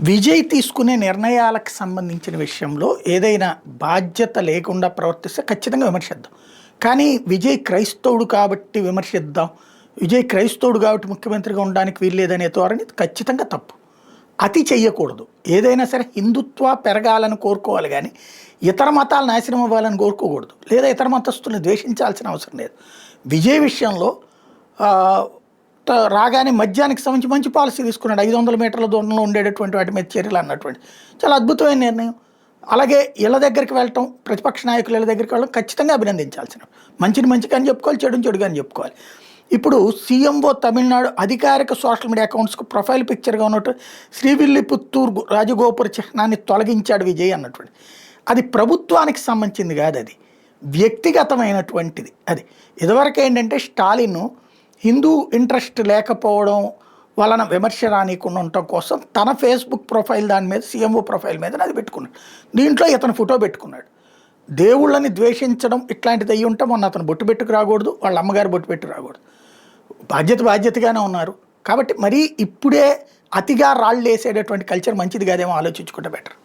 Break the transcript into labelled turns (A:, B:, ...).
A: విజయ్ తీసుకునే నిర్ణయాలకు సంబంధించిన విషయంలో ఏదైనా బాధ్యత లేకుండా ప్రవర్తిస్తే ఖచ్చితంగా విమర్శిద్దాం. కానీ విజయ్ క్రైస్తవుడు కాబట్టి విమర్శిద్దాం, విజయ్ క్రైస్తవుడు కాబట్టి ముఖ్యమంత్రిగా ఉండడానికి వీల్లేదనే ధోరణి ఖచ్చితంగా తప్పు. అతి చెయ్యకూడదు. ఏదైనా సరే హిందుత్వ పెరగాలని కోరుకోవాలి కానీ ఇతర మతాలు నాశనం అవ్వాలని కోరుకోకూడదు, లేదా ఇతర మతస్థుల్ని ద్వేషించాల్సిన అవసరం లేదు. విజయ్ విషయంలో రాగానే మద్యానికి సంబంధించి మంచి పాలసీ తీసుకున్నాడు. 500 మీటర్ల దూరంలో ఉండేటటువంటి వాటి మీద చర్యలు అన్నటువంటి చాలా అద్భుతమైన నిర్ణయం. అలాగే ఇళ్ళ దగ్గరికి వెళ్ళటం, ప్రతిపక్ష నాయకుల ఇళ్ళ దగ్గరికి వెళ్ళడం ఖచ్చితంగా అభినందించాల్సిన. మంచిని మంచిగా అని చెప్పుకోవాలి, చెడుని చెడుగా అని చెప్పుకోవాలి. ఇప్పుడు సీఎంఓ తమిళనాడు అధికారిక సోషల్ మీడియా అకౌంట్స్కు ప్రొఫైల్ పిక్చర్గా ఉన్నట్టు శ్రీవిల్లిపుత్తూరు రాజగోపుర చిహ్నాన్ని తొలగించాడు విజయ్ అన్నటువంటి. అది ప్రభుత్వానికి సంబంధించింది కాదు, అది వ్యక్తిగతమైనటువంటిది. అది ఇదివరకు ఏంటంటే స్టాలిన్ హిందూ ఇంట్రెస్ట్ లేకపోవడం వలన విమర్శ రానికుండా ఉండటం కోసం తన ఫేస్బుక్ ప్రొఫైల్ దాని మీద సీఎంఓ ప్రొఫైల్ మీద అది పెట్టుకున్నాడు. దీంట్లో ఇతను ఫోటో పెట్టుకున్నాడు. దేవుళ్ళని ద్వేషించడం ఇట్లాంటిది అయ్యి ఉంటే మొన్న అతను బొట్టు పెట్టుకు రాకూడదు, వాళ్ళ అమ్మగారు బొట్టు పెట్టు రాకూడదు. బాధ్యతగానే ఉన్నారు కాబట్టి మరీ ఇప్పుడే అతిగా రాళ్ళు వేసేటటువంటి కల్చర్ మంచిది కాదేమో ఆలోచించుకుంటే బెటర్.